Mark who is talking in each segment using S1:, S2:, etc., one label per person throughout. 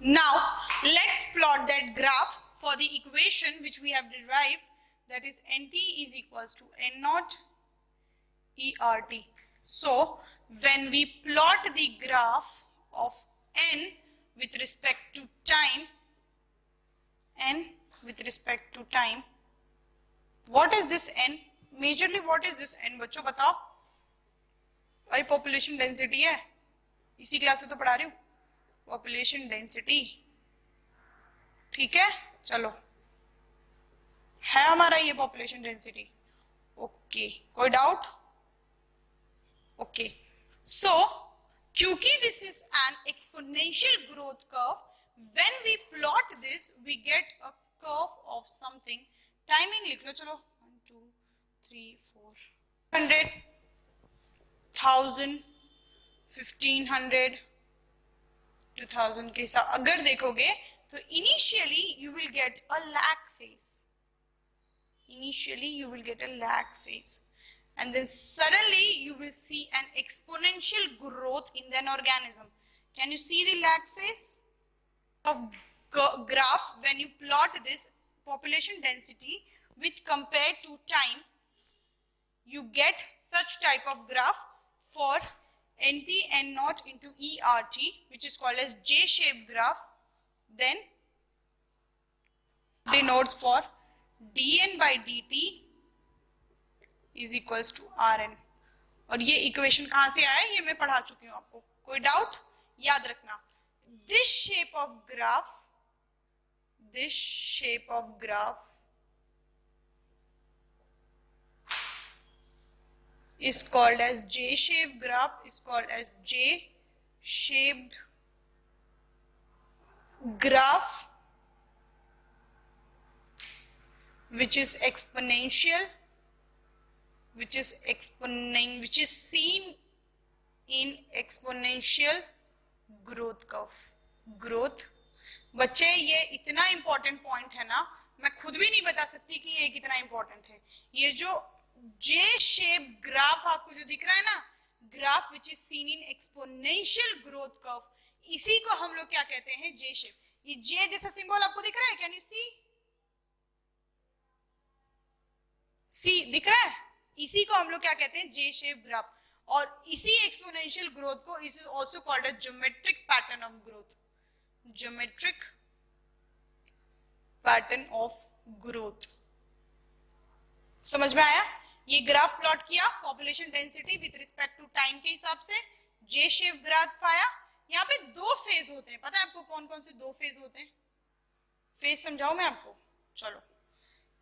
S1: Now let's plot that graph for the equation which we have derived, that is nt is equals to n naught ERT. So when we plot the graph of n with respect to time, what is this n? Majorly what is this n बच्चों बताओ? भाई population density है, इसी class में तो पढ़ा रही हूँ, पॉपुलेशन डेंसिटी, ठीक है। चलो है हमारा ये पॉपुलेशन डेंसिटी, ओके, कोई डाउट? ओके, सो क्योंकि this is an exponential growth curve, when we plot this we get a curve of something, timing लिख लो, चलो 1 2 3 4 100 1000 1500 2000 के साथ अगर देखोगे तो initially you will get a lag phase, and then suddenly you will see an exponential growth in an organism. Can you see the lag phase of graph when you plot this population density with compared to time? You get such type of graph for nt n naught into ERT, which is called as J-shaped graph. Then denotes for dn by dt is equals to Rn. और ये equation कहां से आया ये मैं पढ़ा चुकी हूं आपको, कोई डाउट? याद रखना, this shape of graph is called as J-shaped graph, which is exponential, which is seen in exponential growth curve. बच्चे ये इतना इंपॉर्टेंट पॉइंट है ना, मैं खुद भी नहीं बता सकती कि ये कितना इंपॉर्टेंट है। ये जो जे शेप ग्राफ आपको जो दिख रहा है ना, graph which is seen in exponential growth curve, इसी को हम लोग क्या कहते हैं? J shape. ये जे जैसा सिंबल आपको दिख रहा है, कैन यू सी दिख रहा है? इसी को हम लोग क्या कहते हैं? J shape graph. और इसी एक्सपोनेंशियल ग्रोथ को is also called a geometric pattern of growth, geometric pattern of growth. समझ में आया? ये ग्राफ प्लॉट किया population density with respect to time के हिसाब से, जे शेप ग्राफ आया। यहाँ पे दो फेज होते हैं, पता है आपको कौन कौन से दो फेज होते हैं? फेज समझाऊं मैं आपको? चलो,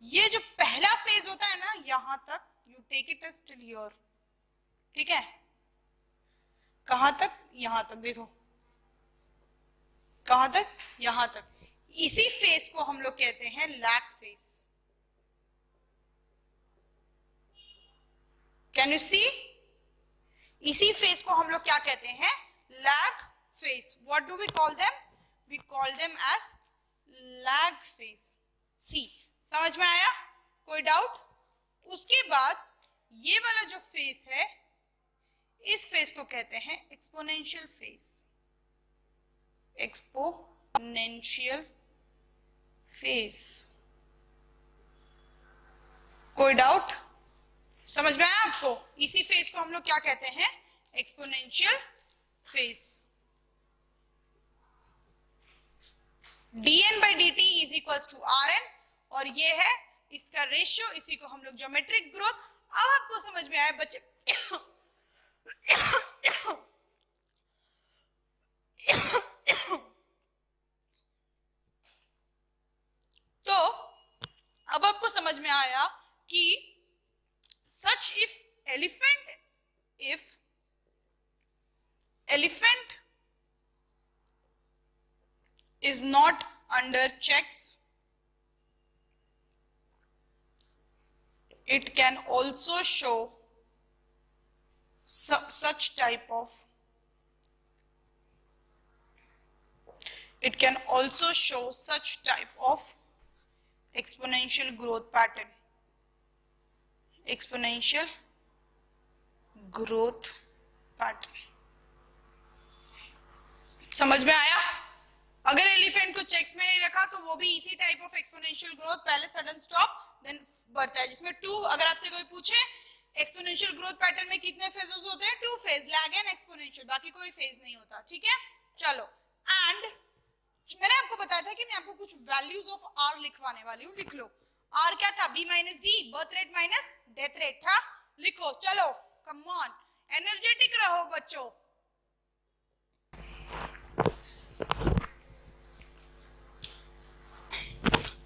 S1: ये जो पहला फेज होता है ना, यहां तक, you take it as till here, ठीक है? कहां तक? यहां तक, देखो कहां तक? यहां तक। इसी फेज को हम लोग कहते हैं lag phase. Can you see? इसी फेज को हम लोग क्या कहते हैं? Lag phase. What do we call them? We call them as lag phase. See, समझ में आया? कोई डाउट? उसके बाद ये वाला जो फेज है, इस फेज को कहते हैं एक्सपोनेंशियल फेज, एक्सपोनेंशियल फेज। कोई डाउट? समझ में आया आपको? इसी फेज को हम लोग क्या कहते हैं? Exponential phase. dn by dt is equals to Rn, और ये है इसका रेशियो, इसी को हम लोग ज्योमेट्रिक ग्रोथ। अब आपको समझ में आया बच्चे? तो अब आपको समझ में आया कि such if elephant is not under checks, it can also show such type of exponential growth pattern, exponential growth pattern। समझ में आया? अगर एलिफेंट को चेक्स में नहीं रखा तो वो भी इसी टाइप ऑफ एक्सपोनेंशियल ग्रोथ, पहले सडन स्टॉप देन बढ़ता है, जिसमें 2, अगर आपसे कोई पूछे एक्सपोनेंशियल ग्रोथ पैटर्न में कितने फेजेस होते हैं, 2 फेज, लैग एंड एक्सपोनेंशियल, बाकी कोई फेज नहीं होता, ठीक है। चलो, एंड मैंने आपको बताया था कि मैं आपको कुछ वैल्यूज ऑफ आर लिखवाने वाली हूँ, लिख लो। आर क्या था, B minus D, birth rate minus death rate था, लिखो। चलो कम ऑन, एनर्जेटिक रहो बच्चों।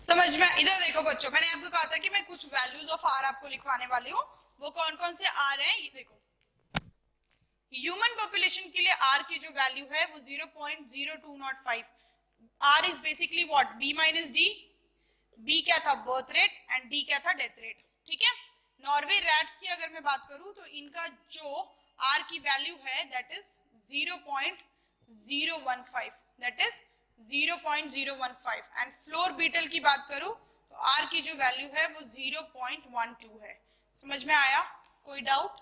S1: समझ में, इधर देखो बच्चों, मैंने आपको कहा था कि मैं कुछ वैल्यूज ऑफ आर आपको लिखवाने वाली हूँ, वो कौन कौन से आर हैं, ये देखो। ह्यूमन पॉपुलेशन के लिए आर की जो वैल्यू है वो 0.0205। R is basically what, B minus D, B क्या था बर्थ रेट एंड डी क्या था डेथ रेट, ठीक है। नॉर्वे रैट्स की अगर मैं बात करूं तो इनका जो आर की वैल्यू है that is 0.015, that is 0.015। And flour beetle की बात करूं तो आर की जो वैल्यू है वो 0.12 है। समझ में आया, कोई डाउट,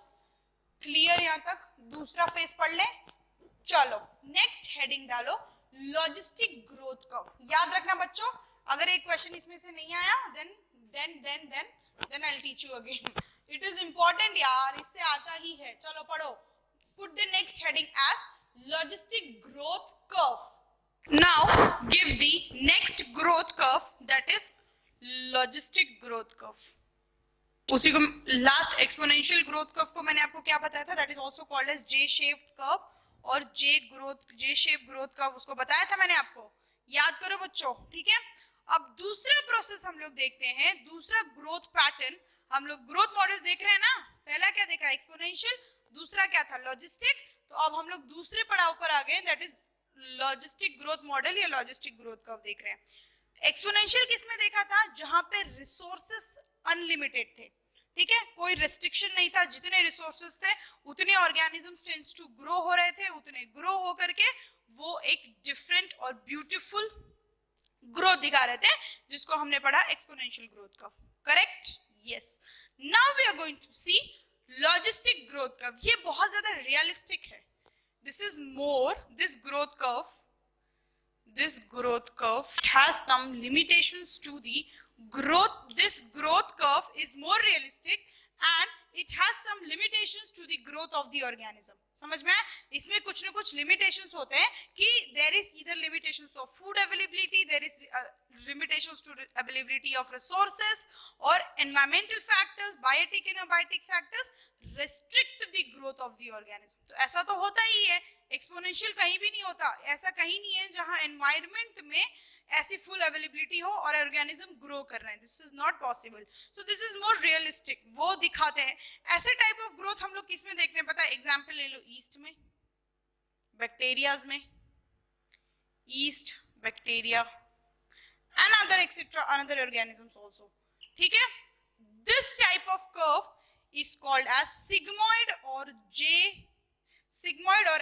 S1: क्लियर यहाँ तक। दूसरा फेज पढ़ ले। चलो नेक्स्ट हेडिंग डालो, लॉजिस्टिक ग्रोथ कर्व। याद रखना बच्चों, अगर एक क्वेश्चन इसमें से नहीं आया then I will teach you again. It is important यार, इससे आता ही है। चलो पढ़ो, put the next heading as logistic growth curve. Now give the next growth curve that is logistic growth curve. उसी को लास्ट एक्सपोनेंशियल ग्रोथ कर्व को मैंने आपको क्या बताया था, that is also called as J shaped curve, और J shape growth curve उसको बताया था मैंने आपको, याद करो बच्चों, ठीक है। अब दूसरा प्रोसेस हम लोग देखते हैं, दूसरा ग्रोथ पैटर्न। हम लोग ग्रोथ मॉडल देख रहे हैं ना, पहला क्या देखा एक्सपोनेंशियल, दूसरा क्या था लॉजिस्टिक। तो अब हम लोग दूसरे पड़ाव पर आ गए, that is logistic growth model या लॉजिस्टिक ग्रोथ कर्व देख रहे हैं। एक्सपोनेंशियल किसमें देखा था, जहां पे रिसोर्सेस अनलिमिटेड थे, ठीक है, कोई रेस्ट्रिक्शन नहीं था, जितने रिसोर्सेस थे उतने ऑर्गेनिजम्स टेंड्स टू ग्रो हो रहे थे, उतने ग्रो हो करके वो एक डिफरेंट और ब्यूटीफुल ग्रोथ दिखा रहे थे, जिसको हमने पढ़ा exponential growth curve, correct, yes. Now we are going to see logistic growth curve. ये बहुत ज्यादा रियलिस्टिक है, this is more, this growth curve has some limitations to the growth. This growth curve is more realistic and it has some limitations to the growth of the organism. समझ में आया, इसमें कुछ ना कुछ limitations होते हैं कि there is either limitations of food availability, there is limitations to availability of resources, or environmental factors, biotic and abiotic factors restrict the growth of the organism. तो ऐसा तो होता ही है, एक्सपोनेंशियल कहीं भी नहीं होता, ऐसा कहीं नहीं है जहां एनवायरनमेंट में ऐसी फुल अवेलेबिलिटी हो और ऑर्गेनिज्म ग्रो कर रहे हैं, this is not possible. So this is more realistic, वो दिखाते हैं। ऐसे टाइप ऑफ ग्रोथ हम लोग किसमें देखते हैं पता है, एग्जांपल ले लो, ईस्ट में, बैक्टीरियाज में, east bacteria and other etcetera another organisms also, ठीक है। This type of curve is called as sigmoid or sigmoid or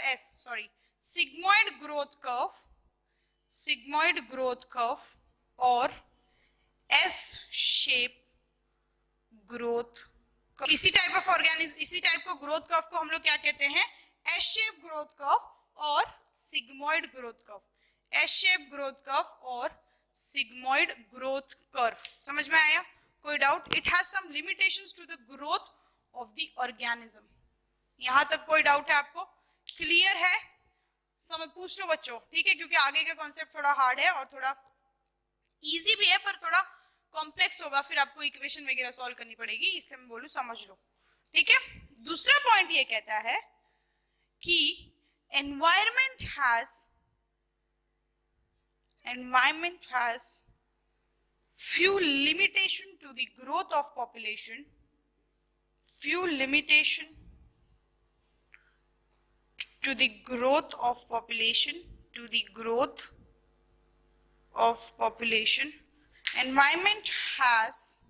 S1: sigmoid growth curve और S shape growth curve। इसी टाइप ऑफ इसी type को growth curve को हम लोग क्या कहते हैं, S shape growth curve और sigmoid growth curve, S shape growth curve और sigmoid growth curve। समझ में आया, कोई doubt? It has some limitations to the growth of the organism. यहां तक कोई डाउट है आपको, क्लियर है? समझ पूछ लो बच्चों, ठीक है, क्योंकि आगे का कॉन्सेप्ट थोड़ा हार्ड है और थोड़ा इजी भी है पर थोड़ा कॉम्प्लेक्स होगा, फिर आपको इक्वेशन वगैरह सॉल्व करनी पड़ेगी, इसलिए मैं बोलूं समझ लो, ठीक है। दूसरा पॉइंट ये कहता है कि environment has few limitation to the growth of population, few limitation to the growth of population, to the growth of population. Environment has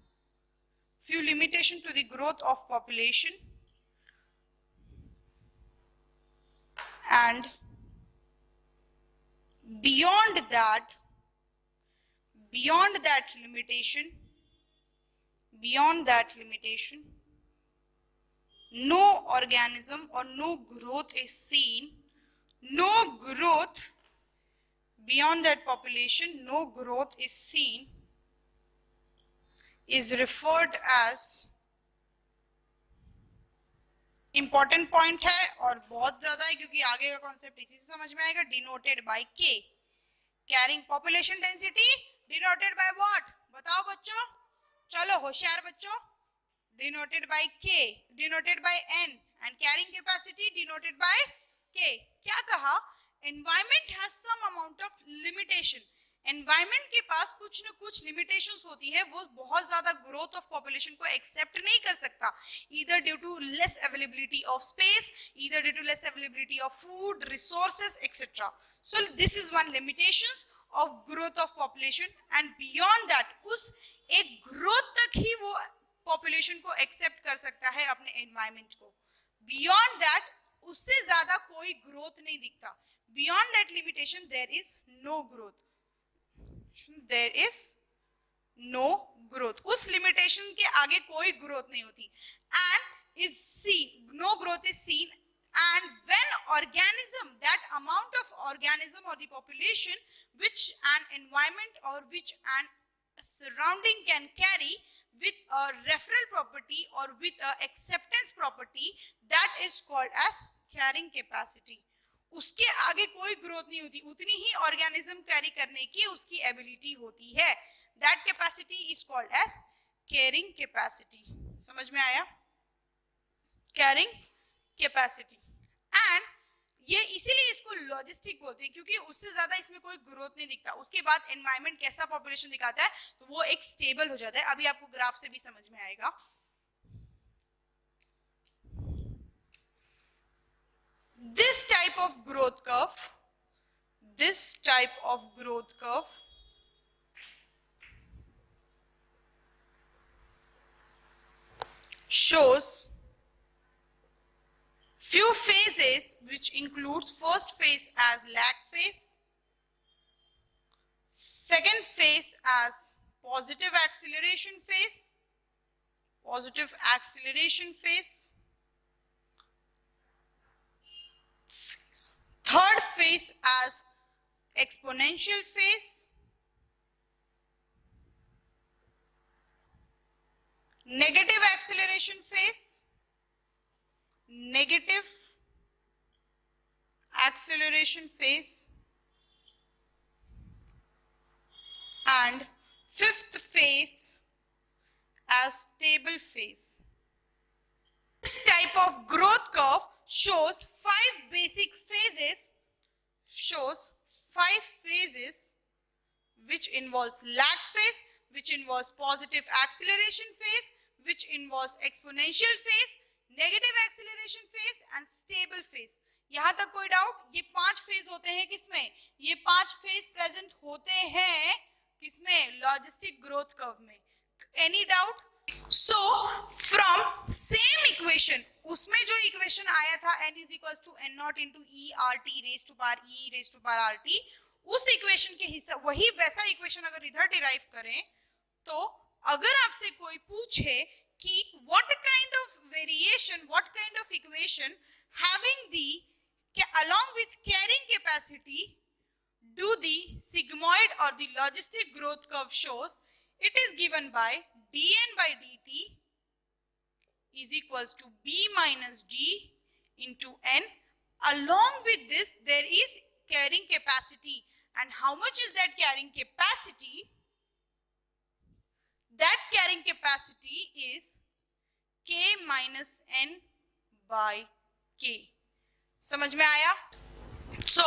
S1: few limitation to the growth of population and beyond that limitation no organism or no growth is seen, no growth beyond that population no growth is seen is referred as, important point है और बहुत ज्यादा है क्योंकि आगे का concept इसी से समझ में आएगा, denoted by K, carrying population density denoted by what, बताओ बच्चों, चलो होशियार बच्चों, denoted by K, denoted by N, and carrying capacity denoted by K. क्या कहा, environment has some amount of limitation, environment के पास कुछ न कुछ लिमिटेशंस होती है, वो बहुत ज्यादा ग्रोथ ऑफ पॉपुलेशन को एक्सेप्ट नहीं कर सकता, either due to less availability of space, either due to less availability of food resources etcetera. So this is one limitations of growth of population, and beyond that उस एक growth तक ही वो population को accept कर सकता है अपने environment को, बियॉन्ड दैट उससे ज्यादा कोई ग्रोथ नहीं दिखता, beyond that limitation there is no growth, there is no growth, उस limitation के आगे कोई growth नहीं होती, and is seen, no growth is seen, and when organism, that amount of organism or the population which an environment or which an surrounding can carry with a referral property or with a acceptance property, that is called as carrying capacity। उसके आगे कोई growth नहीं होती, उतनी ही organism carry करने की उसकी ability होती है, that capacity is called as carrying capacity. समझ में आया, कैरिंग कैपेसिटी। एंड ये इसीलिए इसको लॉजिस्टिक बोलते हैं क्योंकि उससे ज्यादा इसमें कोई ग्रोथ नहीं दिखता, उसके बाद एनवायरनमेंट कैसा पॉपुलेशन दिखाता है तो वो एक स्टेबल हो जाता है, अभी आपको ग्राफ से भी समझ में आएगा। This type of growth curve, this type of growth curve shows few phases which includes first phase as lag phase, second phase as positive acceleration phase, positive acceleration phase, third phase as exponential phase, negative acceleration phase, negative acceleration phase, and fifth phase as stable phase। This type of growth curve shows five basic phases, which involves lag phase, which involves positive acceleration phase, which involves exponential phase, negative acceleration phase and stable phase। यहां तक कोई doubt? ये 5 phase होते हैं किसमें? ये 5 phase present होते हैं किसमें? लॉजिस्टिक ग्रोथ कर्व में। Any doubt? So from same equation, उसमें जो इक्वेशन आया था n is equals to n naught into e rt raised to power e raised to power rt, उस इक्वेशन के हिस्सा वही वैसा इक्वेशन अगर इधर डिराइव करें तो अगर आपसे कोई पूछे कि what kind of variation, what kind of equation having the along with carrying capacity do the sigmoid or the logistic growth curve shows, it is given by dn by dt is equals to b minus d into n. Along with this there is carrying capacity, and how much is that carrying capacity? That carrying capacity is k minus n by k। समझ में आया? So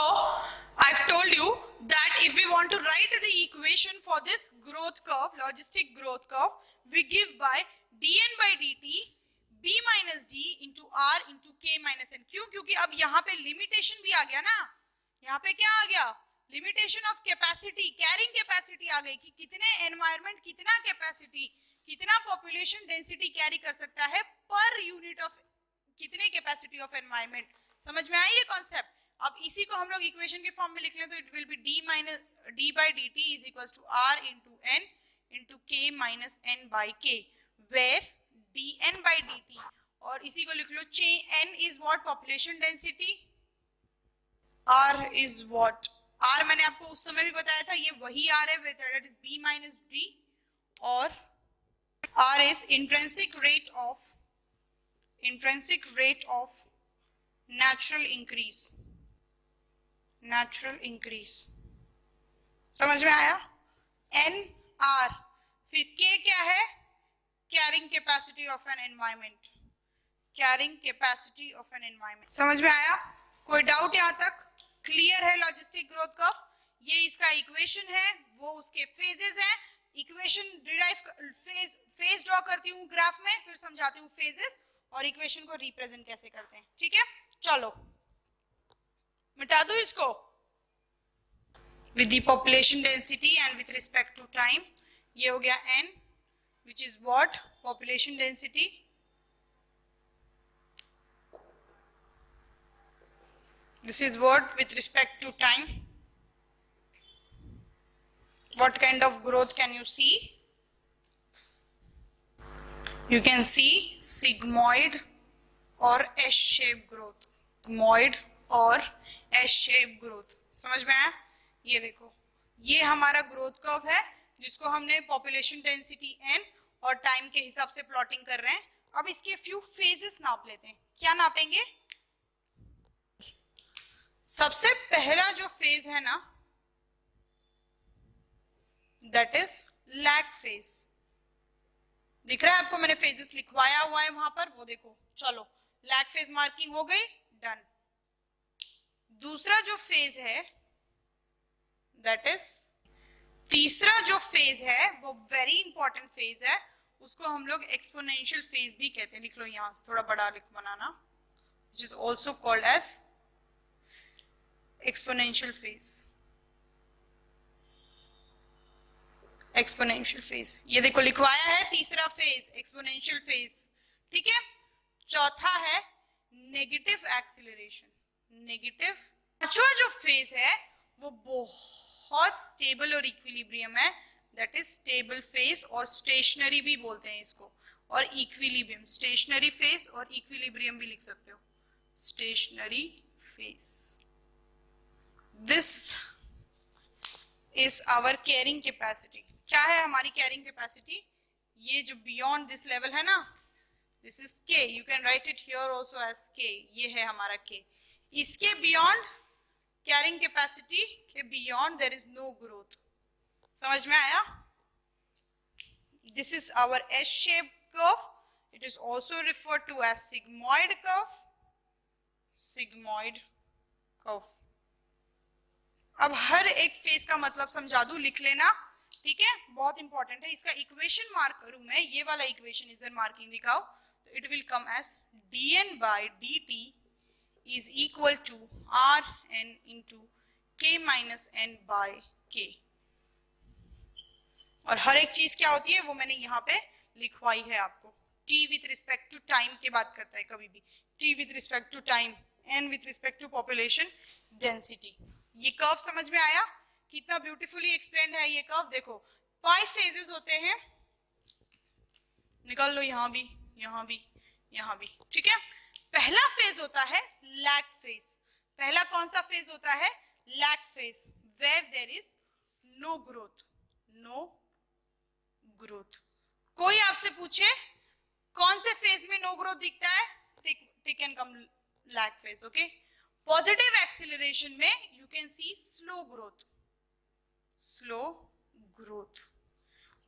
S1: I've told you that if we want to write the equation for this growth curve, logistic growth curve, we give by dn by dt b minus d into r into k minus n। क्यों? क्योंकि अब यहाँ पे limitation भी आ गया ना, यहाँ पे क्या आ गया? Limitation of capacity, carrying capacity आ गई कि कितने एनवायरनमेंट, कितना कैपेसिटी, कितना पॉपुलेशन डेंसिटी कैरी कर सकता है पर यूनिट ऑफ कितने कैपेसिटी ऑफ एनवायरनमेंट। समझ में आई ये कॉन्सेप्ट? अब इसी को हम लोग इक्वेशन के फॉर्म में लिख लें तो it will be d minus d by D T is equals to r into n into k minus n by k, where dn by dt, और इसी को लिख लो n is what? Population density, r is what? R मैंने आपको उस समय भी बताया था, ये वही आर है that is B minus D, और R is intrinsic rate of natural increase. समझ में आया? एन आर, फिर के क्या है? Carrying capacity of an environment, समझ में आया? कोई डाउट यहां तक? क्लियर है लॉजिस्टिक ग्रोथ कर्व? ये इसका इक्वेशन है, वो उसके फेजेस हैं। इक्वेशन डिराइव फेज ड्रॉ करती हूँ ग्राफ में, फिर समझाती हूँ फेजेस और इक्वेशन को रिप्रेजेंट कैसे करते हैं। ठीक है, चलो मिटा दो इसको। With the population density and with respect to time, ये हो गया n, which is what? Population density. This is what? With respect to time. What kind of growth can you see? You can see sigmoid or S-shaped growth. Sigmoid और S-shaped growth. समझ में आया? ये देखो, ये हमारा ग्रोथ कर्व है जिसको हमने पॉपुलेशन डेंसिटी n और टाइम के हिसाब से प्लॉटिंग कर रहे हैं। अब इसके फ्यू फेजेस नाप लेते हैं। क्या नापेंगे? सबसे पहला जो फेज है ना, दैट इज लैग फेज। दिख रहा है आपको? मैंने फेजेस लिखवाया हुआ है वहां पर, वो देखो। चलो, लैग फेज मार्किंग हो गई, डन। दूसरा जो फेज है, दैट इज तीसरा जो फेज है, वो वेरी इंपॉर्टेंट फेज है, उसको हम लोग एक्सपोनेंशियल फेज भी कहते हैं। लिख लो यहां से, थोड़ा बड़ा लिख बनाना, which is also called as exponential phase. Exponential phase, ये देखो लिखवाया है, तीसरा फेज एक्सपोनेंशियल फेज। ठीक है, चौथा है नेगेटिव एक्सीलरेशन, नेगेटिव। पांचवा जो फेज है वो बहुत स्टेबल और इक्विलिब्रियम है, दैट इज स्टेबल फेज, और स्टेशनरी भी बोलते हैं इसको, और इक्विलिब्रियम। स्टेशनरी फेज और इक्विलिब्रियम भी लिख सकते हो, stationary phase. This is our carrying capacity. क्या है हमारी कैरिंग कैपेसिटी? ये जो बियॉन्ड दिस लेवल है ना, this is K, you can write it here also as K, ये है हमारा के। इसके बियॉन्ड कैरिंग कैपेसिटी के beyond there is no growth. समझ में आया? This is our S shape curve, it is also referred to as sigmoid curve, sigmoid curve. अब हर एक फेज का मतलब समझा दूं, लिख लेना। ठीक है, बहुत इंपॉर्टेंट है। इसका इक्वेशन मार्क करूं मैं, ये वाला इक्वेशन इधर मार्किंग दिखाओ, तो it will come as dn by dt is equal to rn into k minus n by k। और हर एक चीज क्या होती है वो मैंने यहाँ पे लिखवाई है आपको। t with respect to time की बात करता है कभी भी, t with respect to time, n with respect to population density. ये कर्व समझ में आया? कितना ब्यूटीफुली एक्सप्लेन्ड है ये कर्व। देखो 5 फेजेस होते हैं, निकाल लो, यहाँ भी, यहाँ भी, यहाँ भी। ठीक है, पहला फेज होता है लैग फेज। पहला कौन सा फेज होता है? Lag phase, where there is no growth, no growth. कोई आपसे पूछे कौन से फेज में नो ग्रोथ दिखता है, टिक एंड कम lag phase. Okay, positive acceleration में you can see slow growth, slow growth.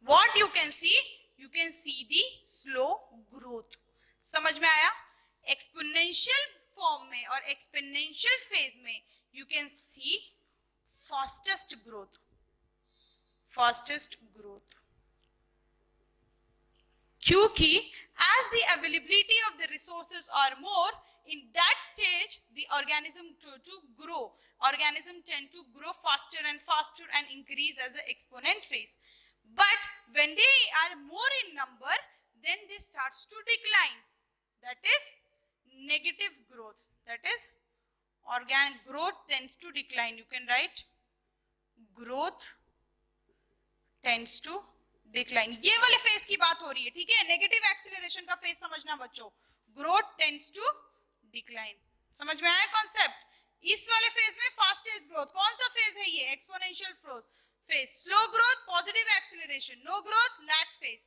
S1: What you can see? You can see the slow growth. समझ में आया? एक्सपोनेंशियल फॉर्म में और एक्सपोनेंशियल फेज में you can see fastest growth, fastest growth. क्योंकि as the availability of the resources are more, in that stage the organism to grow, organism tend to grow faster and faster and increase as an exponent phase. But when they are more in number, then they starts to decline, that is negative growth, that is organic growth tends to decline. You can write growth tends to decline. ये वाले phase की बात हो रही है। ठीक है, negative acceleration का फेज समझना बच्चों, ग्रोथ टेंड्स टू डिक्लाइन। समझ में आया कॉन्सेप्ट? इस वाले फेज में फास्टेस्ट ग्रोथ, कौन सा फेज है ये? Exponential phase. Slow growth, positive acceleration, no growth, lag phase.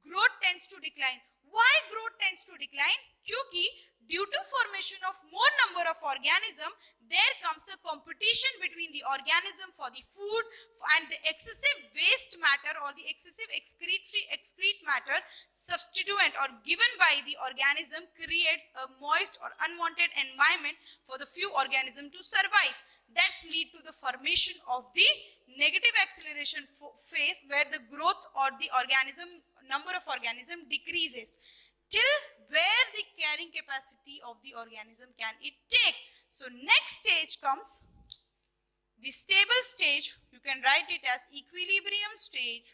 S1: Growth tends to decline. Why growth tends to decline? क्योंकि due to formation of more number of organism, there comes a competition between the organism for the food, and the excessive waste matter or the excessive excrete matter substituent or given by the organism creates a moist or unwanted environment for the few organism to survive. That's lead to the formation of the negative acceleration phase, where the growth or the number of organism decreases till where the carrying capacity of the organism can it take. So next stage comes the stable stage. You can write it as equilibrium stage,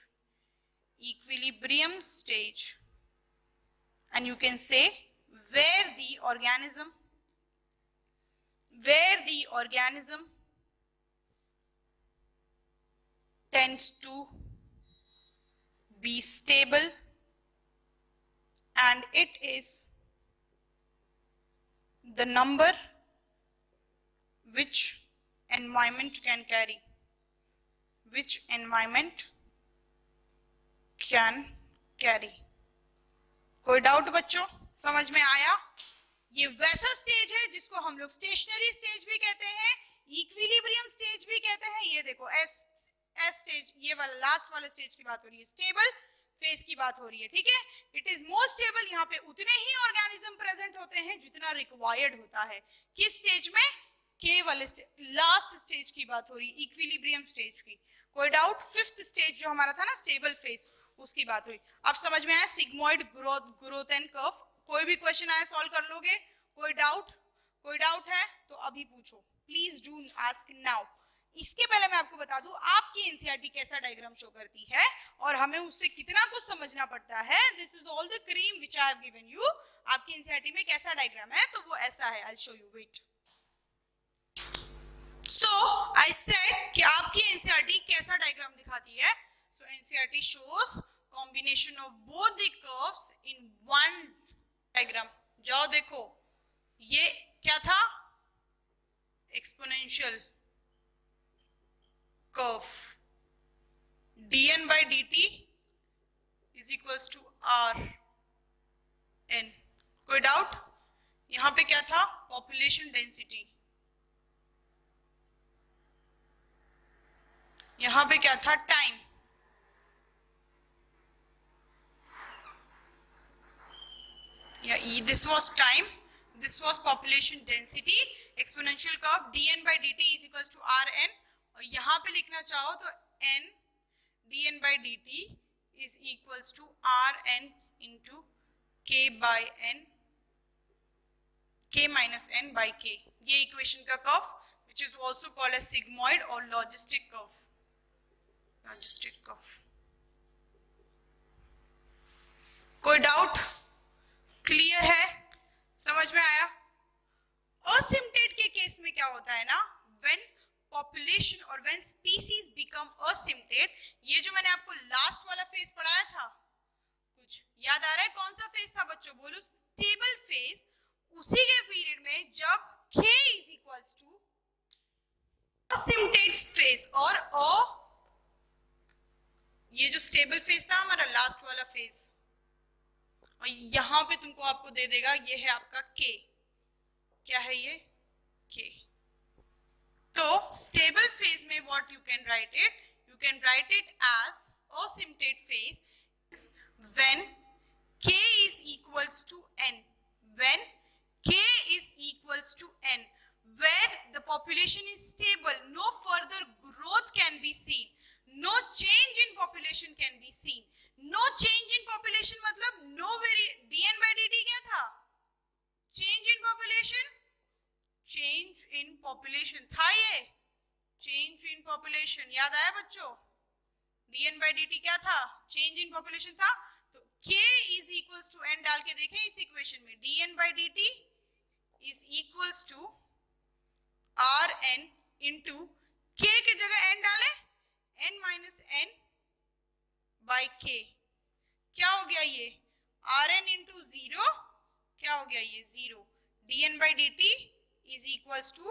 S1: and you can say where the organism tends to be stable, and it is the number which environment can carry, कोई doubt बच्चों? समझ में आया? ये वैसा stage है जिसको हम लोग स्टेशनरी स्टेज भी कहते हैं, इक्विलिब्रियम स्टेज भी कहते हैं। ये देखो एस स्टेज, ये वाला लास्ट वाले स्टेज की बात हो रही है, स्टेबल फेज की बात हो रही है, ठीक है। इट इज मोर स्टेबल, यहाँ पे उतने ही ऑर्गेनिज्म प्रेजेंट होते हैं जितना रिक्वायर्ड होता है। किस स्टेज में? के वाले लास्ट स्टेज की बात हो रही है, इक्विलिब्रियम स्टेज की। कोई डाउट? फिफ्थ स्टेज जो हमारा था ना स्टेबल फेज, उसकी बात हुई। अब समझ में आया सिग्मोइड ग्रोथ एंड कर्व। कोई भी क्वेश्चन आया सॉल्व कर लोगे? कोई डाउट है तो अभी पूछो, प्लीज डू आस्क नाउ। इसके पहले मैं आपको बता दूं आपकी एनसीईआरटी कैसा डायग्राम शो करती है और हमें उससे कितना कुछ समझना पड़ता है। This is all the cream which I have given you. आपकी एनसीईआरटी में कैसा डायग्राम है तो वो ऐसा है। I will show you, wait. So I said कि आपकी एनसीईआरटी कैसा डायग्राम दिखाती है। So NCERT shows combination of both the curves in one diagram. जाओ देखो, ये क्या था? Exponential curve dn by dt is equals to rn। कोई डाउट? यहां पे क्या था? Population density. यहां पे क्या था? Time. This was time, this was population density. Exponential curve dn by dt is equals to rn। और यहां पे लिखना चाहो तो n dn by dt is equals to rn into k by n, k minus n by k। ये equation का curve which is also called as sigmoid or logistic curve। कोई doubt? Clear है? समझ में आया? असिम्प्टेट के केस में क्या होता है ना, when population और when species become asymptote, ये जो मैंने आपको लास्ट वाला फेज पढ़ाया था, कुछ याद आ रहा है? कौन सा फेज था बच्चों? बोलो। Stable phase. उसी के पीरियड में जब k is equals to asymptote phase और ये जो स्टेबल फेज था हमारा लास्ट वाला फेज, और यहां पे तुमको आपको दे देगा ये है आपका k। क्या है ये? k। तो स्टेबल फेज में what you can write it? You can write it as asymptote phase when k is equals to n, when k is equals to n, where the population is stable, no further growth can be seen, no change in population can be seen। no change in population मतलब no dn by dt क्या था? change in population, change in population था। ये change in population याद आया बच्चों? dn by dt क्या था? चेंज इन पॉपुलेशन था। तो k is equals to n डाल के देखें इस इक्वेशन में, dn by dt is equals to rn into k की जगह n डाले, n minus n by k। क्या हो गया ये? rn into 0। क्या हो गया ये? 0। dn by dt is equals to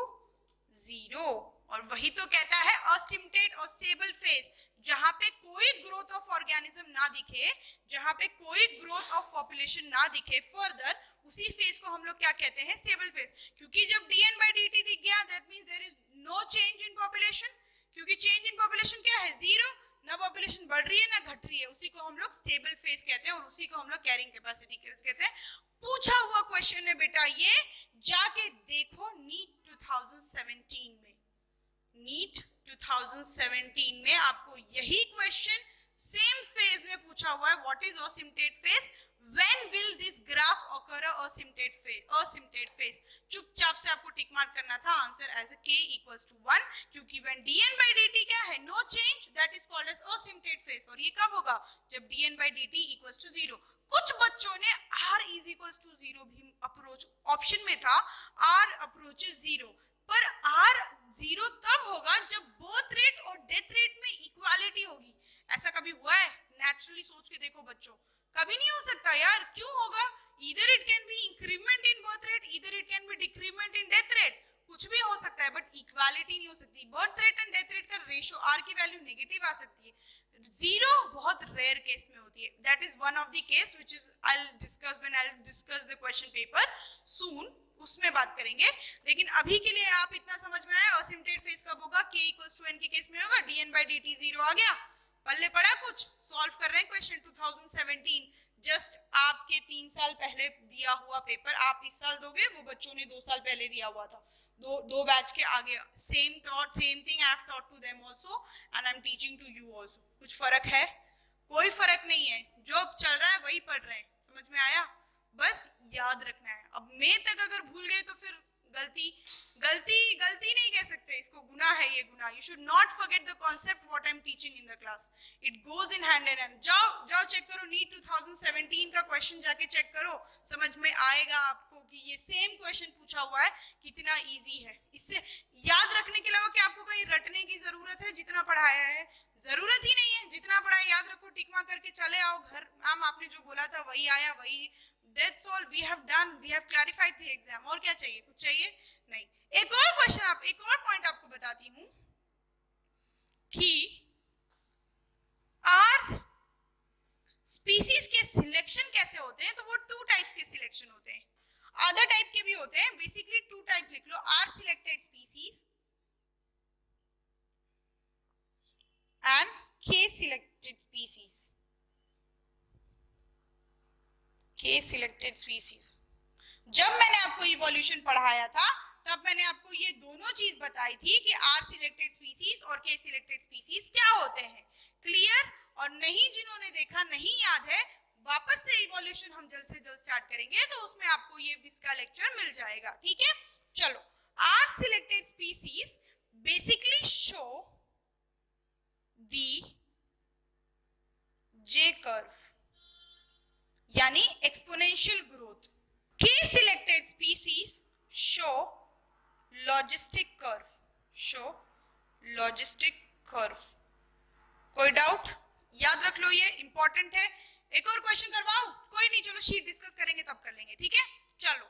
S1: 0। और वही तो कहता है अस्टिम्टेड और स्टेबल फेज, जहां पे कोई ग्रोथ ऑफ ऑर्गेनिज्म ना दिखे, जहां पे कोई ग्रोथ ऑफ पॉपुलेशन ना दिखे फर्दर, उसी फेज को हम लोग क्या कहते हैं, स्टेबल फेज। क्योंकि जब dn/dt दिख गया that means there is no change in population, क्योंकि चेंज इन पॉपुलेशन क्या है, 0, ना पॉपुलेशन बढ़ रही है ना घट रही है, उसी को हम लोग स्टेबल फेज कहते हैं और उसी को हम लोग कैरिंग कैपेसिटी कहते हैं। पूछा हुआ क्वेश्चन है बेटा ये, जाके देखो नीट 2017 में, नीट 2017 में आपको यही क्वेश्चन सेम फेज में पूछा हुआ है, what is asymptotic phase, when will this graph occur a asymptotic phase। चुपचाप से आपको टिक मार्क करना था answer as k equals to 1, क्योंकि when dn/dt क्या है, no change, that is called as asymptotic phase। और ये कब होगा, जब dn/dt equals to 0। कुछ बच्चों ने r is equals to 0 भी अप्रोच ऑप्शन में था, r approaches 0, पर r 0 तब होगा जब बर्थ रेट और डेथ रेट में इक्वालिटी होगी। ऐसा कभी हुआ है, नेचुरली सोच के देखो बच्चों, कभी नहीं हो सकता यार, क्यों होगा, इधर it can be increment in birth rate, इधर it can be decrement in death rate, कुछ भी हो सकता है, बट इक्वालिटी नहीं हो सकती। Birth rate and death rate का रेशियो आर की वैल्यू नेगेटिव आ सकती है, 0 बहुत रेयर केस में होती है, that is one of the case which is I will discuss when I will discuss the question paper soon, उसमें बात करेंगे। लेकिन अभी के लिए आप इतना समझ में आया, असिम्प्टेड फेज कब होगा, k इक्वल्स टू n के केस में होगा, dn/dt 0 आ गया, पल्ले पड़ा, कुछ सॉल्व कर रहे हैं क्वेश्चन 2017, जस्ट आपके 3 साल पहले दिया हुआ पेपर आप इस साल दोगे, वो बच्चों ने 2 साल पहले दिया हुआ था, दो बैच के आगे, same thing I have taught to them also and I am teaching to you also. कुछ फर्क है, कोई फर्क नहीं है, जो चल रहा है वही पढ़ रहे हैं, समझ में आया, बस याद रखना है। अब मई तक अगर भूल गए तो फिर गलती नहीं कह सकते, इसको गुनाह है, ये गुनाह। You should not forget the concept what I am teaching in the class, it goes in hand in hand. जाओ चेक करो, नीट 2017 का क्वेश्चन जाके चेक करो, समझ में आएगा आपको कि ये सेम क्वेश्चन पूछा हुआ है, कितना इजी है। इससे याद रखने के अलावा क्या आपको कहीं रटने की जरूरत है, जितना पढ़ाया है जरूरत ही नहीं है, जितना पढ़ाया याद रखो, टिक मार करके चले आओ घर, मैम आपने जो बोला था वही आया, वही, that's all we have done, we have clarified the exam। और क्या चाहिए, कुछ चाहिए नहीं। एक और क्वेश्चन, एक और पॉइंट आपको बताती हूं कि आर स्पीसीज के सिलेक्शन कैसे होते हैं, तो वो 2 टाइप्स के सिलेक्शन होते हैं, अदर टाइप के भी होते हैं, बेसिकली 2 टाइप लिख लो, आर सिलेक्टेड स्पीसीज एंड के सिलेक्टेड स्पीसीज। के सिलेक्टेड स्पीसीज, जब मैंने आपको इवोल्यूशन पढ़ाया था तब मैंने आपको ये दोनों चीज बताई थी कि आर सिलेक्टेड स्पीसीज और के सिलेक्टेड स्पीसीज क्या होते हैं, क्लियर। और नहीं जिन्होंने देखा, नहीं याद है, वापस से इवोल्यूशन हम जल्द से जल्द स्टार्ट करेंगे तो उसमें आपको ये इसका लेक्चर मिल जाएगा, ठीक है। चलो, R selected species basically show the J curve, यानी exponential growth. K selected species show logistic curve, कोई डाउट, याद रख लो, ये इंपॉर्टेंट है। एक और क्वेश्चन करवाओ, कोई नहीं, चलो शीट डिस्कस करेंगे तब कर लेंगे, ठीक है। चलो,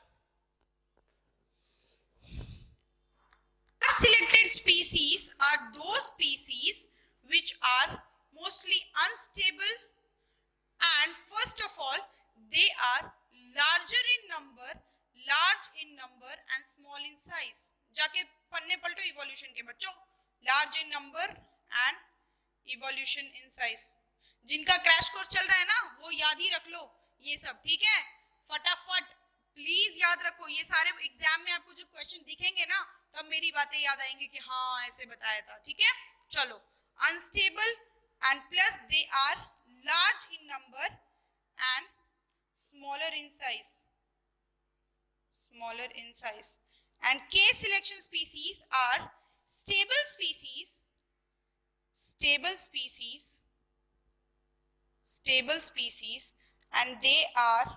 S1: selected species are those species which are mostly unstable and first of all they are large in number and small in size। जाके पन्ने पलटो इवोल्यूशन के बच्चों, large in number and evolution in size। जिनका क्रैश कोर्स चल रहा है ना वो याद ही रख लो ये सब, ठीक है, फटाफट प्लीज याद रखो। ये सारे एग्जाम में आपको जो क्वेश्चन दिखेंगे ना तब मेरी बातें याद आएंगी कि हाँ ऐसे बताया था, ठीक है। चलो, unstable and plus they are large in number and smaller in size and K selection species are stable species and they are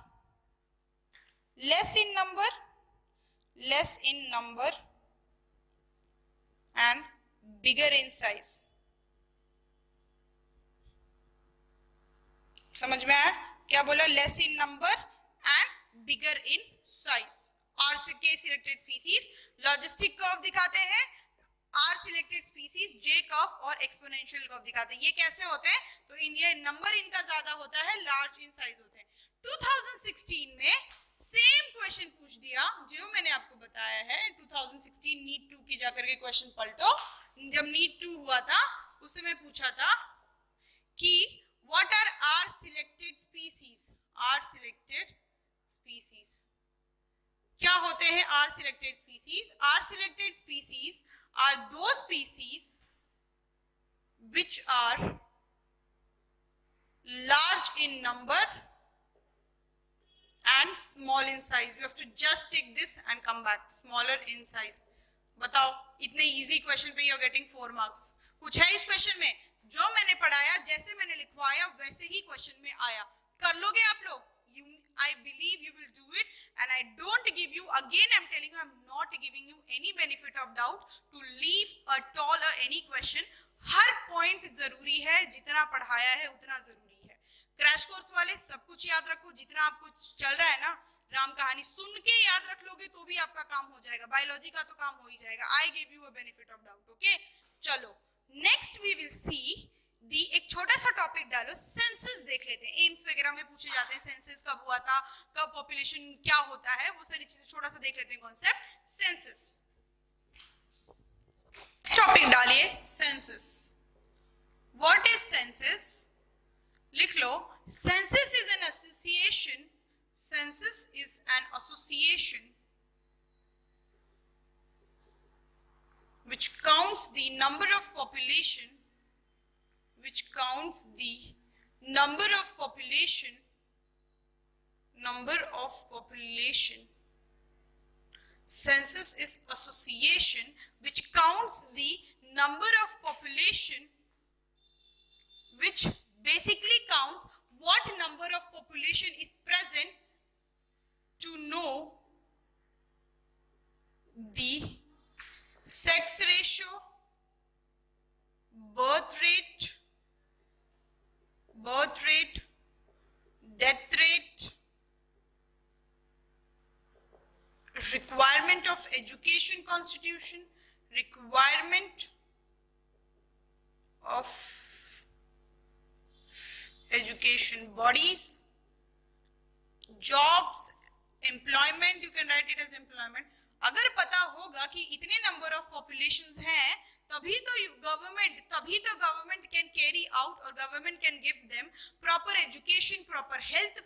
S1: less in number and bigger in size। समझ में आया क्या बोला, less in number and bigger in size. R K selected species logistic curve दिखाते हैं, R selected species J curve और exponential curve दिखाते हैं। ये कैसे होते हैं? तो ये नंबर इनका ज्यादा होता है, लार्ज इन साइज होते हैं। 2016 में सेम क्वेश्चन पूछ दिया जो मैंने आपको बताया है। 2016 नीट 2 की जाकर के क्वेश्चन पलटो। जब नीट 2 हुआ था उस समय पूछा था कि what are R selected species. R selected species क्या होते हैं? R selected species, R selected species are दो species which are large in number and small in size. You have to just take this and come back. Smaller in size. बताओ, इतने easy question पे you are getting 4 marks. कुछ है इस question में? जो मैंने पढ़ाया, जैसे मैंने लिखवाया, वैसे ही क्वेश्चन में आया। कर लोगे आप लोग? I believe you will do it, and I don't give you, again I'm telling you, I'm not giving you any benefit of doubt to leave at all any question. Her point जरूरी है, जितना पढ़ाया है उतना जरूरी है। Crash course वाले सब कुछ याद रखो, जितना आपको चल रहा है ना, राम कहानी सुन के याद रख लोगे तो भी आपका काम हो जाएगा। बायोलॉजी का तो काम हो ही जाएगा। I give you a benefit of doubt. Okay, चलो नेक्स्ट वी विल सी दी। एक छोटा सा टॉपिक डालो, सेंसस देख लेते हैं। एम्स वगैरह में पूछे जाते हैं सेंसस कब हुआ था, कब पॉपुलेशन क्या होता है, वो सारी चीजें छोटा सा देख लेते हैं। कॉन्सेप्ट सेंसस, टॉपिक डालिए सेंसस। What is census? लिख लो, census is an association, census is an association which counts the number of population, which counts the number of population, census is association which counts the number of population, which basically counts what number of population is present to know the sex ratio, birth rate, death rate, requirement of education constitution, requirement of education bodies, jobs, employment, you can write it as employment। अगर पता होगा कि इतने number of populations हैं, तभी तो government can carry out और government can give them proper education, proper health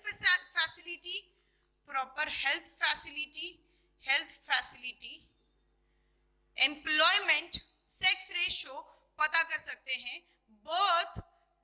S1: facility, employment, sex ratio पता कर सकते हैं, बर्थ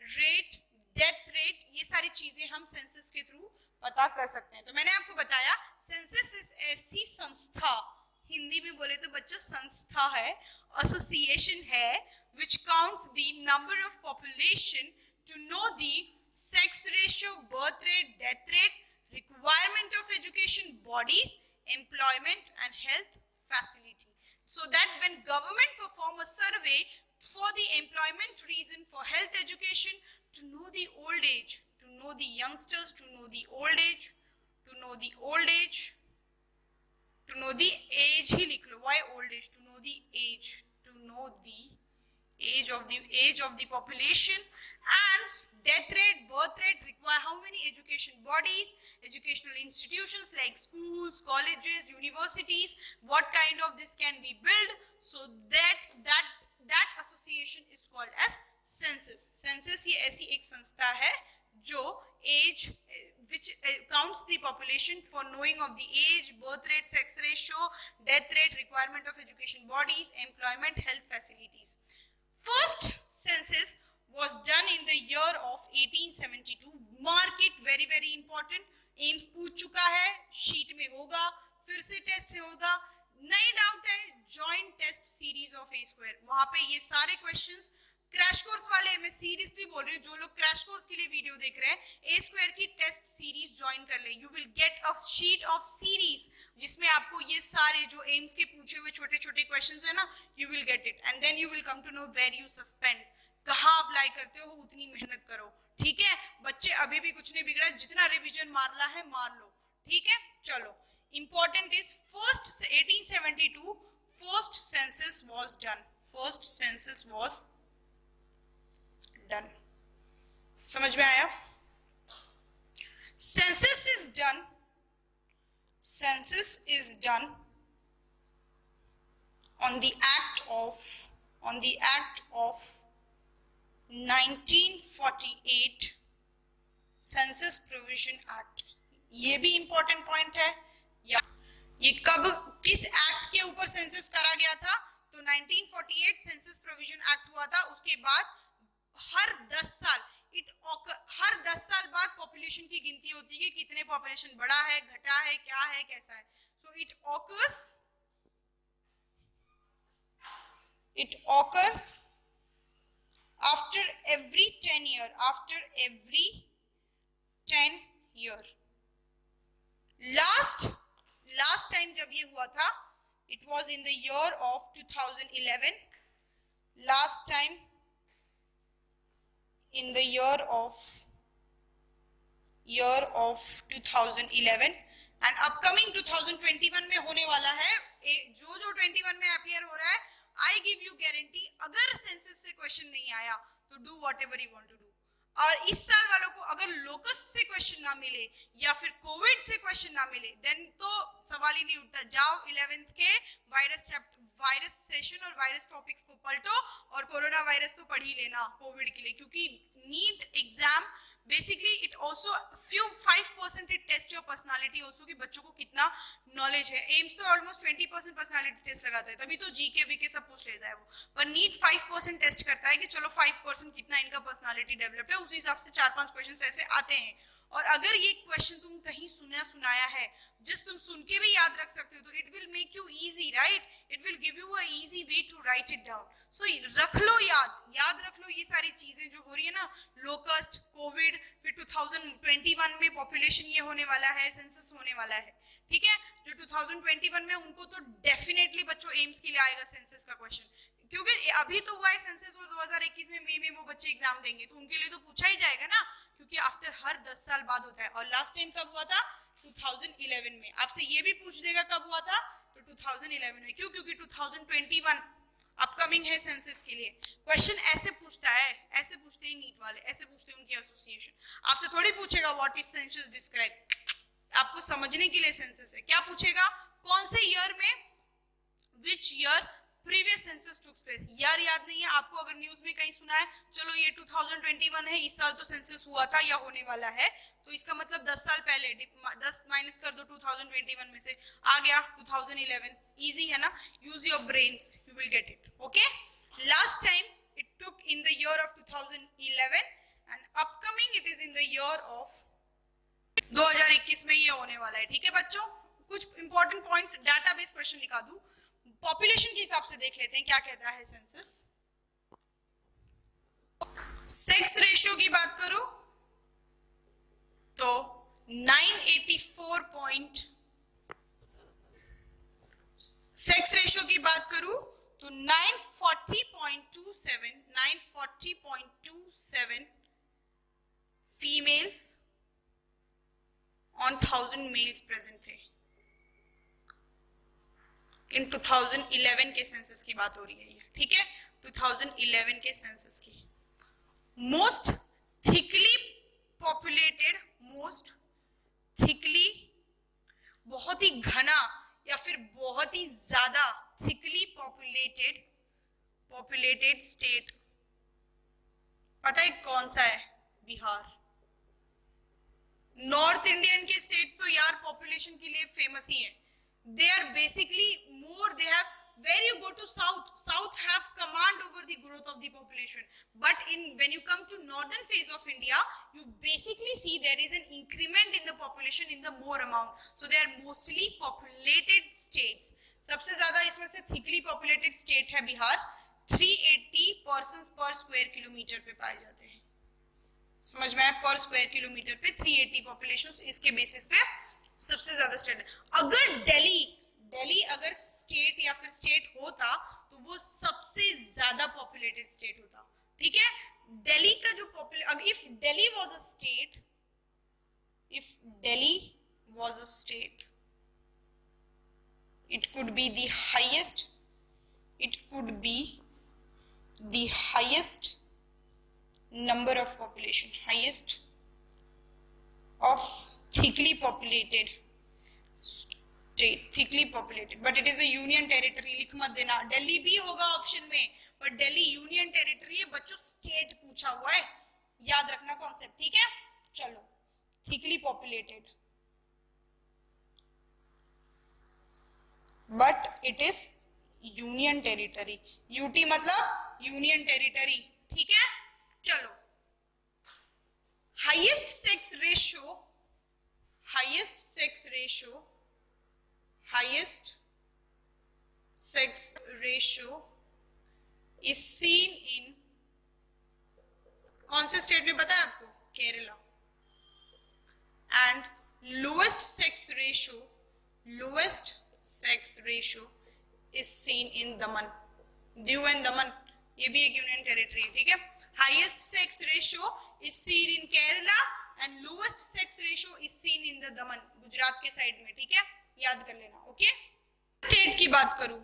S1: रेट, डेथ रेट, ये सारी चीजें हम सेंसस के थ्रू पता कर सकते हैं। तो मैंने आपको बताया सेंसस इज ऐसी संस्था, हिंदी में बोले तो बच्चों संस्था है, एसोसिएशन है, which counts the number of population to know the sex ratio, birth rate, death rate, requirement of education bodies, employment and health facility, so that when government perform a survey for the employment reason, for health education, to know the old age, to know the youngsters, to know the old age, to know the age ही लिख लो, why old age, to know the age of the population, and death rate, birth rate, require how many education bodies, educational institutions like schools, colleges, universities, what kind of this can be built, so that association is called as census। census ये ऐसी एक संस्था है जो age which counts the population for knowing of the age, birth rate, sex ratio, death rate, requirement of education bodies, employment, health facilities। First census was done in the year of 1872। Mark it, very very important। AIIMS पूछ चुका है, sheet में होगा, फिर से test होगा, नहीं doubt है, joint test series of A square, वहां पे ये सारे क्वेश्चंस। क्रैश कोर्स वाले, मैं सीरियसली बोल रही हूँ, जो लोग क्रैश कोर्स के लिए वीडियो देख रहे हैं, ए स्क्वायर की टेस्ट सीरीज ज्वाइन कर ले। You will get a sheet of series जिसमें आपको ये सारे जो एम्स के पूछे हुए छोटे छोटे क्वेश्चंस है ना, you will get it, and then you will come to know where you suspend, कहाँ अप्लाई करते हो, उतनी मेहनत करो। ठीक है बच्चे, अभी भी कुछ नहीं बिगड़ा, जितना रिविजन मारना है मार लो। ठीक है, चलो, important is first 1872 first census was done. First census was done. समझ में आया? census is done on the act of 1948 census provision act. ये भी इंपॉर्टेंट पॉइंट है। या ये कब किस एक्ट के ऊपर सेंसस करा गया था? तो 1948 सेंसस प्रोविजन एक्ट हुआ था। उसके बाद हर 10 साल हर 10 साल बाद पॉपुलेशन की गिनती होती है कि कितने पॉपुलेशन बढ़ा है, घटा है, क्या है, कैसा है। So it occurs after every 10 year, last time जब ये हुआ था it was in the year of 2011, last time in the year of 2011 and upcoming 2021 में होने वाला है। जो 21 में अपीयर हो रहा है, I give you guarantee अगर सेंसस से क्वेश्चन नहीं आया तो do whatever you want to do। और इस साल वालों को अगर लोकस्ट से क्वेश्चन ना मिले या फिर कोविड से क्वेश्चन ना मिले देन तो सवाल ही नहीं उठता। जाओ 11th के वायरस सेशन और वायरस टॉपिक्स को पलटो और कोरोना वायरस तो पढ़ ही लेना कोविड के लिए, क्योंकि NEET exam basically it also 5% it test your personality also कि बच्चों को कितना नॉलेज है। एम्स तो ऑलमोस्ट 20% पर्सनालिटी टेस्ट लगाता है, तभी तो जीके वीके सब पूछ लेता है वो। पर नीट 5% टेस्ट करता है कि चलो 5% कितना इनका पर्सनालिटी डेवलप्ड है, उस हिसाब से 4-5 क्वेश्चन ऐसे आते हैं। और अगर ये क्वेश्चन तुम कहीं सुनाया है जस्ट तुम सुन के भी याद रख सकते हो तो it will make you easy, right? It will give you a easy way to write it down. So रख लो, याद रख लो ये सारी चीजें जो हो रही है ना, लोकस्ट, कोविड, फिर 2021 में पॉपुलेशन ये होने वाला है, सेंसस होने वाला है, ठीक है? जो 2021 में उनको तो डेफिनेटली बच्चों एम्स के लिए आएगा सेंसस का क्वेश्चन, क्योंकि अभी तो हुआ है सेंसस और 2021 में मई में वो बच्चे एग्जाम देंगे तो उनके लिए तो पूछा ही जाएगा ना, क्योंकि आफ्टर हर 10 साल बाद होता है। और लास्ट टाइम कब हुआ था? 2011 में। आपसे ये भी पूछ देगा कब हुआ था, तो 2011 में। क्यों? क्योंकि 2021 अपकमिंग है सेंसस के लिए। क्वेश्चन ऐसे पूछता है, ऐसे पूछते ही नीट वाले, ऐसे पूछते हैं उनकी एसोसिएशन। आपसे थोड़ी पूछेगा व्हाट इज सेंसस डिस्क्राइब, आपको समझने के लिए सेंसस है। क्या पूछेगा? कौन से ईयर में, which year previous census took place. यार याद नहीं है आपको? अगर न्यूज में कहीं सुना है चलो ये 2021 है, इस साल तो सेंसस हुआ था या होने वाला है, तो इसका मतलब 10 साल पहले 10 माइनस कर दो 2021 में से, आ गया 2011। इजी है ना? Use your brains, you will get it. Okay, last time it took in the year of 2011 and upcoming it is in the year of 2021 में ये होने वाला है। ठीक है बच्चों, कुछ इंपॉर्टेंट पॉइंट्स डाटाबेस क्वेश्चन लिखा दूं, पॉपुलेशन के हिसाब से देख लेते हैं क्या कहता है सेंसस। सेक्स रेशियो की बात करूं तो 984 सेक्स रेशियो की बात करूं तो 940.27 फीमेल्स on 1000 मेल्स प्रेजेंट थे। इन 2011 के सेंसस की बात हो रही है ये, ठीक है? 2011 के सेंसस की। मोस्ट थिकली पॉपुलेटेड, बहुत ही घना या फिर बहुत ही ज्यादा थिकली पॉपुलेटेड स्टेट पता है कौन सा है? बिहार। नॉर्थ इंडियन के स्टेट तो यार पॉपुलेशन के लिए फेमस ही है। They are basically more, they have, where you go to south have command over the growth of the population, but when you come to northern phase of India you basically see there is an increment in the population in the more amount, so they are mostly populated states। सबसे ज्यादा इसमें से thickly populated state है Bihar, 380 persons per square kilometer पे पाए जाते हैं। समझ में आया? पर स्क्वायर किलोमीटर पे 380 पॉपुलेशन, इसके बेसिस पे सबसे ज्यादा स्टेट। अगर दिल्ली अगर स्टेट या फिर स्टेट होता तो वो सबसे ज्यादा पॉपुलेटेड स्टेट होता, ठीक है? दिल्ली का जो if Delhi was a state it could be the highest, it could be the highest number of population, highest of thickly populated state, thickly populated, but it is a union territory. लिख मत देना, दिल्ली भी होगा ऑप्शन में, but Delhi union territory है बच्चों, state पूछा हुआ है, याद रखना कॉन्सेप्ट, ठीक है। चलो, thickly populated, but it is union territory, UT मतलब यूनियन टेरिटरी, ठीक है। चलो, highest sex ratio, highest sex ratio, highest sex ratio is seen in, कौन से स्टेट में पता है आपको? Kerala. And lowest sex ratio, lowest sex ratio is seen in Daman, Diu and दमन, ये भी एक यूनियन टेरिटरी है, ठीक है। Highest sex ratio is seen in Kerala and lowest sex ratio is seen in the दमन, गुजरात के साइड में, ठीक है, याद कर लेना, ओके। स्टेट की बात करूं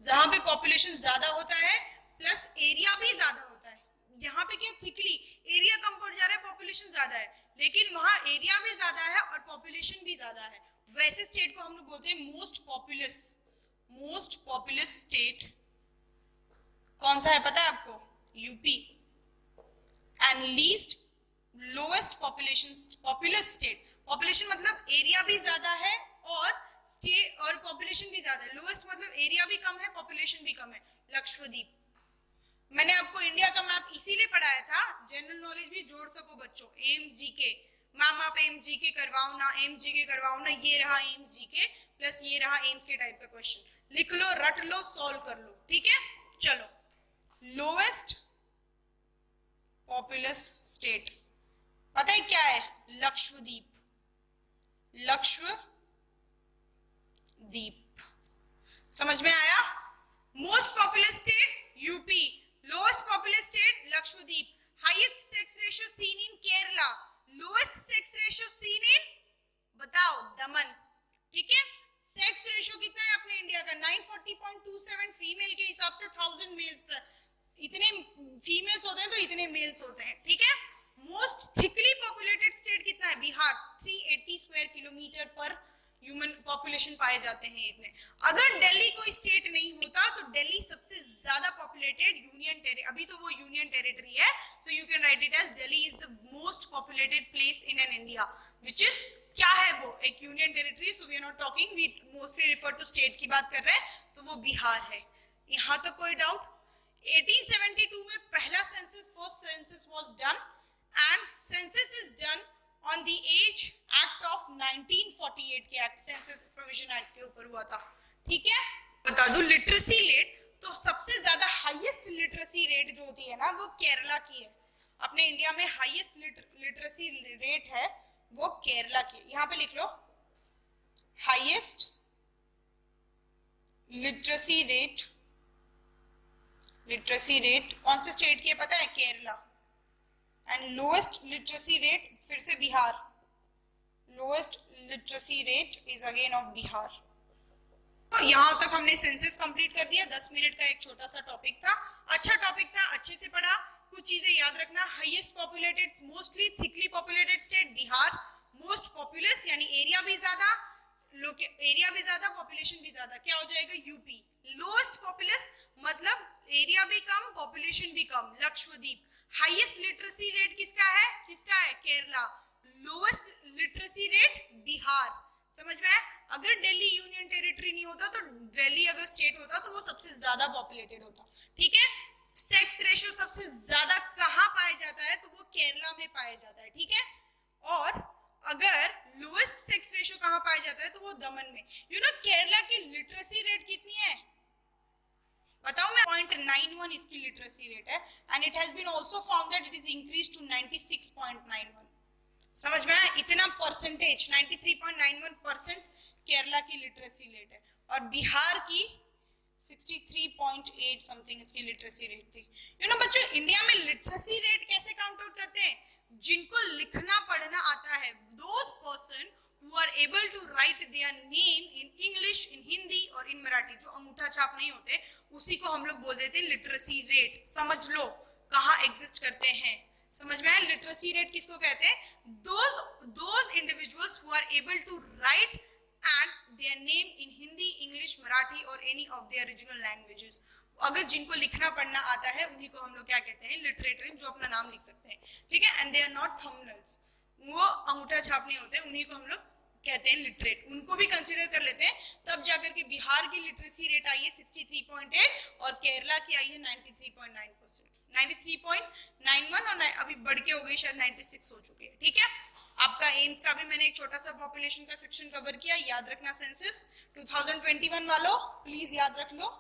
S1: जहां पे पॉपुलेशन ज्यादा होता है प्लस एरिया भी ज्यादा होता है, यहाँ पे क्या थिकली एरिया कम पड़ जा रहा है, पॉपुलेशन ज्यादा है, लेकिन वहां एरिया भी ज्यादा है और पॉपुलेशन भी ज्यादा है, वैसे स्टेट को हम लोग बोलते हैं most populous, most populous state कौन सा है पता है आपको? UP. And least lowest population, populous state, population मतलब एरिया भी ज्यादा है और स्टेट और पॉपुलेशन भी ज्यादा है, लोएस्ट मतलब एरिया भी कम है, पॉपुलेशन भी कम है, लक्षद्वीप। मैंने आपको इंडिया का मैप इसीलिए पढ़ाया था, जनरल नॉलेज भी जोड़ सको बच्चों, एम्स जीके, मैम आप एम्स जीके करवाओ ना, एम्स जीके करवाओ ना, ये रहा एम्स जीके प्लस ये रहा एम्स के टाइप का क्वेश्चन, लिख लो, रट लो, सॉल्व कर लो, ठीक है। चलो, लोएस्ट पॉपुलस स्टेट पता है क्या है? लक्षद्वीप, लक्षद्वीप, समझ में आया? Most populous state UP, lowest populous state Lakshadweep, highest sex ratio seen in Kerala, lowest sex ratio seen in, बताओ, दमन, ठीक है। सेक्स रेशियो कितना है अपने इंडिया का? 940.27 फीमेल के हिसाब से 1000 मेल्स पर, इतने फीमेल्स होते हैं तो इतने मेल्स होते हैं, ठीक है। मोस्ट थिकली पॉपुलेटेड स्टेट कितना है? बिहार, 380 स्क्वायर किलोमीटर पर ह्यूमन पॉपुलेशन पाए जाते हैं इतने। अगर दिल्ली कोई स्टेट नहीं होता तो दिल्ली सबसे ज्यादा पॉपुलेटेड यूनियन टेरिटरी, अभी तो वो यूनियन टेरिटरी है, so you can write it as Delhi is the most populated place in an India, which is, क्या है वो? एक union territory, so we are not talking, we mostly refer to state की बात कर रहे हैं, तो वो बिहार है। यहाँ तक कोई डाउट? 1872 में पहला census, first census was done and census is done on the age act of 1948 के एक्ट, सेंसस प्रोविजन एक्ट के ऊपर हुआ था, ठीक है। बता दूं लिटरेसी रेट, तो सबसे ज्यादा हाईएस्ट लिटरेसी रेट जो होती है ना वो केरला की है, अपने इंडिया में हाईएस्ट लिटरेसी रेट है वो केरला की, यहाँ पे लिख लो, highest literacy rate, literacy rate कौन से स्टेट की है पता है? Kerala. And lowest literacy rate फिर से Bihar, lowest literacy rate is again of Bihar. तो यहाँ तक हमने सेंसस कंप्लीट कर दिया, 10 मिनट का एक छोटा सा टॉपिक था, अच्छा टॉपिक था, अच्छे से पढ़ा, कुछ चीजें याद रखना। Highest populated, mostly thickly populated state Bihar, most populous यानी एरिया भी ज्यादा, एरिया भी ज्यादा, पॉपुलेशन भी ज्यादा, क्या हो जाएगा? यूपी। लोएस्ट पॉपुलस मतलब एरिया भी कम, पॉपुलेशन भी कम, लक्षद्वीप। हाईएस्ट लिटरेसी रेट किसका है? किसका है? Kerala. Lowest literacy rate Bihar. समझ में आया? अगर दिल्ली यूनियन टेरिटरी नहीं होता तो दिल्ली अगर स्टेट होता तो वो सबसे ज्यादा पॉपुलेटेड होता, ठीक है। सेक्स रेशियो सबसे ज्यादा कहाँ पाया जाता है? तो वो केरला में पाया जाता है, ठीक है। और अगर लोएस्ट सेक्स रेशियो कहाँ पाया जाता है तो वो दमन में। यू नो केरला की लिटरेसी रेट कितनी है बताओ मैं? 0.91 इसकी लिटरेसी रेट है and it has been also found that it is increase to 96.91। समझ में आया? इतना परसेंटेज 93.91% केरला की लिटरेसी रेट है और बिहार की 63.8 समथिंग इसकी लिटरेसी रेट थी। यू नो बच्चों, इंडिया में लिटरेसी रेट कैसे काउंट आउट करते हैं? जिनको लिखना पढ़ना आता है, those person who are able to write their name in English, in Hindi or इन मराठी, जो अंगूठा छाप नहीं होते उसी को हम लोग बोल देते हैं लिटरेसी रेट। समझ लो कहाँ एग्जिस्ट करते हैं, समझ में आया? लिटरेसी रेट किसको कहते हैं? Those individuals who are able to write and their name in Hindi, English, Marathi और any of their regional languages. अगर जिनको लिखना पढ़ना आता है उन्हीं को हम लोग क्या कहते हैं? लिटरेट, जो अपना नाम लिख सकते हैं, ठीक है। And they are not thumbnails, वो अंगूठा छाप नहीं होते, उन्हीं को हम लोग कहते हैं लिटरेट। उनको भी कंसीडर कर लेते हैं, तब जाकर के बिहार की लिटरेसी रेट आई है 63.8 और केरला की आई है 93.9%, 93.91 और अभी बढ़ के हो गई शायद 96 हो चुकी है, ठीक है। आपका एम्स का भी मैंने एक छोटा सा पॉपुलेशन का सेक्शन कवर किया, याद रखना। सेंसस 2021 वालों प्लीज याद रख लो,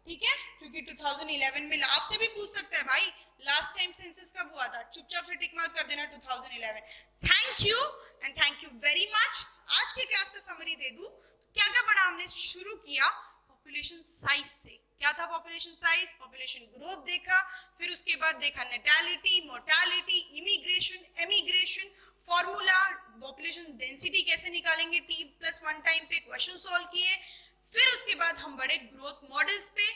S1: ठीक है, क्योंकि 2011 में आपसे भी पूछ सकता है भाई लास्ट टाइम सेंसस कब हुआ था, चुपचाप से टिक मार्क कर देना 2011। Thank you and thank you very much. आज की क्लास का समरी दे दूं, क्या क्या पढ़ा हमने? शुरू किया पॉपुलेशन साइज से, क्या था पॉपुलेशन साइज? पॉपुलेशन ग्रोथ देखा, फिर उसके बाद देखा natality, mortality, immigration, emigration, formula, population density कैसे निकालेंगे, T+1 टाइम पे क्वेश्चन सॉल्व किए। फिर उसके बाद हम बढ़े ग्रोथ मॉडल्स पे।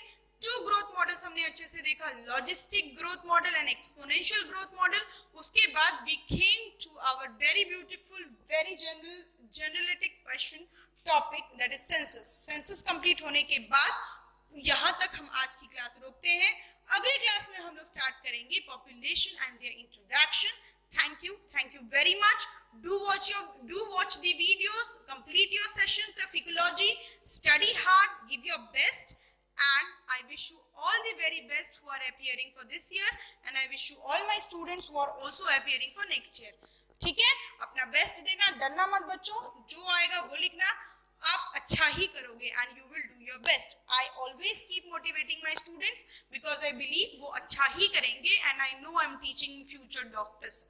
S1: 2 ग्रोथ मॉडल्स हमने अच्छे से देखा, logistic growth model and exponential growth model. उसके बाद we came to our very beautiful, very generalistic question topic, that is census. Census complete होने के बाद यहाँ तक हम आज की क्लास रोकते हैं। अगली क्लास में हम लोग स्टार्ट करेंगे population and their introduction. Thank you very much. Do watch the videos, complete your sessions of ecology, study hard, give your best, and I wish you all the very best who are appearing for this year, and I wish you all my students who are also appearing for next year. ठीक है, अपना best देना, डरना मत बच्चों, जो आएगा वो लिखना, आप अच्छा ही करोगे and you will do your best. I always keep motivating my students because I believe वो अच्छा ही करेंगे and I know I'm teaching future doctors.